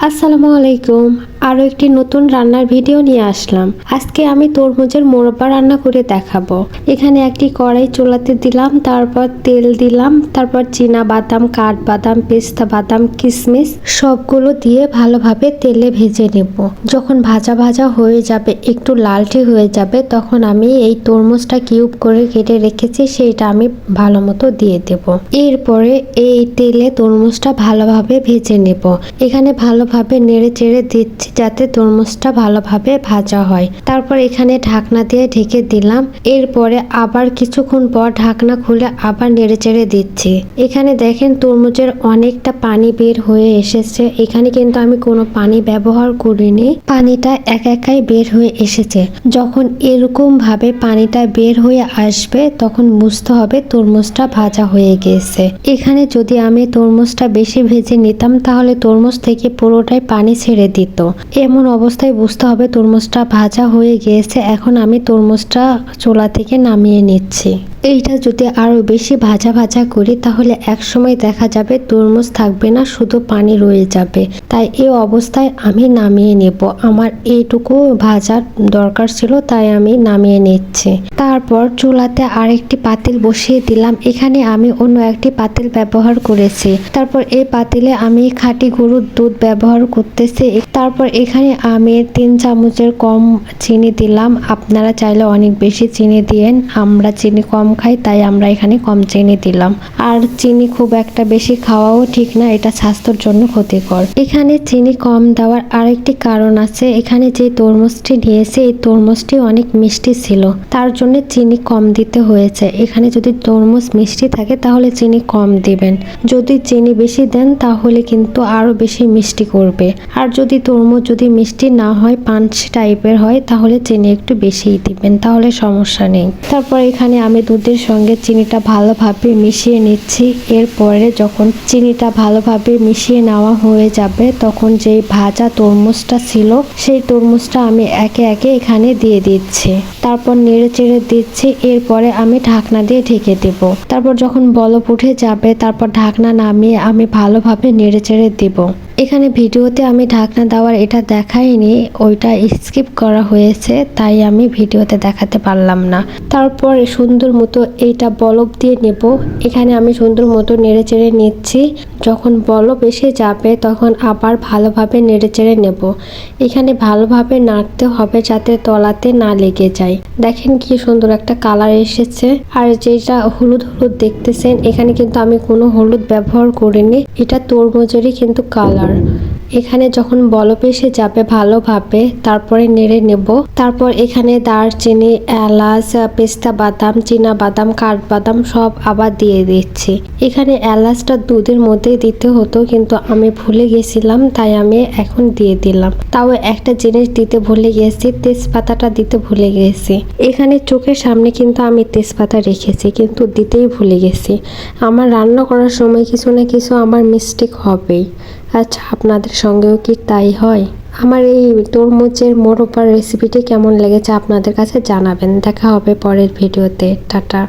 আসসালামু আলাইকুম। আরও একটি নতুন রান্নার ভিডিও নিয়ে আসলাম। আজকে আমি তরমুজের মোরব্বা রান্না করে দেখাবো। এখানে একটি কড়াই চুলাতে দিলাম, তারপর তেল দিলাম, তারপর চীনা বাদাম, কাঠবাদাম, পেস্তা বাদাম, কিশমিশ সবগুলো দিয়ে ভালোভাবে তেলে ভেজে নেব। যখন ভাজা ভাজা হয়ে যাবে, একটু লালচে হয়ে যাবে, তখন আমি এই তরমুজটা কিউব করে কেটে রেখেছি সেইটা আমি ভালো মতো দিয়ে দেব। এরপরে এই তেলে তরমুজটা ভালোভাবে ভেজে নেব। এখানে ভালোভাবে নেড়ে চেড়ে দিচ্ছি যাতে তরমুজটা ভালোভাবে ভাজা হয়। তারপর এখানে ঢাকনা দিয়ে ঢেকে দিলাম। এরপরে আবার কিছুক্ষণ পর ঢাকনা খুলে আবার নেড়ে চেড়ে দিচ্ছি। এখানে দেখেন তরমুজের অনেকটা পানি বের হয়ে এসেছে। এখানে কিন্তু আমি কোনো পানি ব্যবহার করিনি, পানিটা একাই বের হয়ে এসেছে। যখন এরকম ভাবে পানিটা বের হয়ে আসবে তখন বুঝতে হবে তরমুজটা ভাজা হয়ে গেছে। এখানে যদি আমি তরমুজটা বেশি ভেজে নিতাম তাহলে তরমুজ থেকে পুরোটাই পানি ছেড়ে দিত। এমন অবস্থায় বুঝতে হবে তরমুজটা ভাজা হয়ে গিয়েছে। এখন আমি তরমুজটা চুলা থেকে নামিয়ে নিচ্ছি। এইটা যদি আরো বেশি ভাজা ভাজা করি তাহলে এক সময় দেখা যাবে তরমুজ থাকবে না, শুধু পানি রয়ে যাবে। তাই এই অবস্থায় আমি নামিয়ে নেব। আমার এইটুকু ভাজার দরকার ছিল তাই আমি নামিয়ে নিচ্ছি। তারপর চুলাতে আরেকটি পাতিল বসিয়ে দিলাম। এখানে আমি অন্য একটি পাতিল ব্যবহার করেছি। তারপর এই পাতিলে আমি খাঁটি গরুর দুধ ব্যবহার করতেছি। তারপর এখানে আমি 3 চামচের কম চিনি দিলাম। আপনারা চাইলে অনেক বেশি চিনি দিয়েন, আমরা চিনি কম খাই তাই আমরা এখানে কম চিনি দিলাম। আর চিনি খুব একটা বেশি খাওয়াও ঠিক না, এটা স্বাস্থ্যের জন্য ক্ষতিকর। এখানে চিনি কম দেওয়ার আরেকটি কারণ আছে। এখানে যে তরমুজটি নিয়েছি এই তরমুজটি অনেক মিষ্টি ছিল, তার জন্য চিনি কম দিতে হয়েছে। এখানে যদি তরমুজ মিষ্টি থাকে তাহলে চিনি কম দিবেন, যদি চিনি বেশি দেন তাহলে কিন্তু আরো বেশি মিষ্টি করবে। আর যদি তরমুজ যদি মিষ্টি না হয়, পাঞ্চ টাইপের হয়, তাহলে চিনি একটু বেশিই দিবেন, তাহলে সমস্যা নেই। তারপর এখানে আমি দুধের সঙ্গে চিনিটা ভালোভাবে মিশিয়ে নিচ্ছি। এরপরে যখন চিনিটা ভালোভাবে মিশিয়ে নেওয়া হয়ে যাবে তখন যেই ভাজা তরমুজটা ছিল সেই তরমুজটা আমি একে একে এখানে দিয়ে দিচ্ছি। তারপর নেড়ে চেড়ে দিচ্ছি। এরপরে আমি ঢাকনা দিয়ে ঢেকে দেব। তারপর যখন বলক উঠে যাবে তারপর ঢাকনা নামিয়ে আমি ভালোভাবে নেড়ে চেড়ে দেব। এখানে ভিডিওতে আমি ঢাকনা দেওয়ার এটা দেখাইনি, ওইটা স্কিপ করা হয়েছে তাই আমি ভিডিওতে দেখাতে পারলাম না। তারপর সুন্দর মতো এইটা বলক দিয়ে নেব। এখানে আমি সুন্দর মতো নেড়ে চেড়ে নিচ্ছি। যখন বলক এসে যাবে তখন আবার ভালোভাবে নেড়ে চেড়ে নেব। এখানে ভালোভাবে নাড়তে হবে যাতে তলাতে না লেগে যায়। দেখেন কি সুন্দর একটা কালার এসেছে। আর যেটা হলুদ হলুদ দেখতেছেন এখানে কিন্তু আমি কোনো হলুদ ব্যবহার করিনি, এটা তরমুজেরই কিন্তু কালার। এখানে যখন বলক এসে যাবে ভালোভাবে তারপরে নেড়ে নেব। তারপর এখানে দারচিনি, এলাচ, পেস্তা বাদাম, চীনা বাদাম, কাঠবাদাম সব আবার দিয়ে দিচ্ছি। এখানে এলাচটা দুধের মধ্যেই দিতে হতো কিন্তু আমি ভুলে গেছিলাম তাই আমি এখন দিয়ে দিলাম। তাও একটা জিনিস দিতে ভুলে গেছি, তেজপাতাটা দিতে ভুলে গেছি। এখানে চোখের সামনে কিন্তু আমি তেজপাতা রেখেছি কিন্তু দিতেই ভুলে গেছি। আমার রান্না করার সময় কিছু না কিছু আমার মিস্টেক হবেই। আচ্ছা, আপনাদের সঙ্গেও কি তাই হয়? আমার এই তরমুজের মোরব্বার রেসিপিটি কেমন লেগেছে আপনাদের কাছে জানাবেন। দেখা হবে পরের ভিডিওতে। টাটা।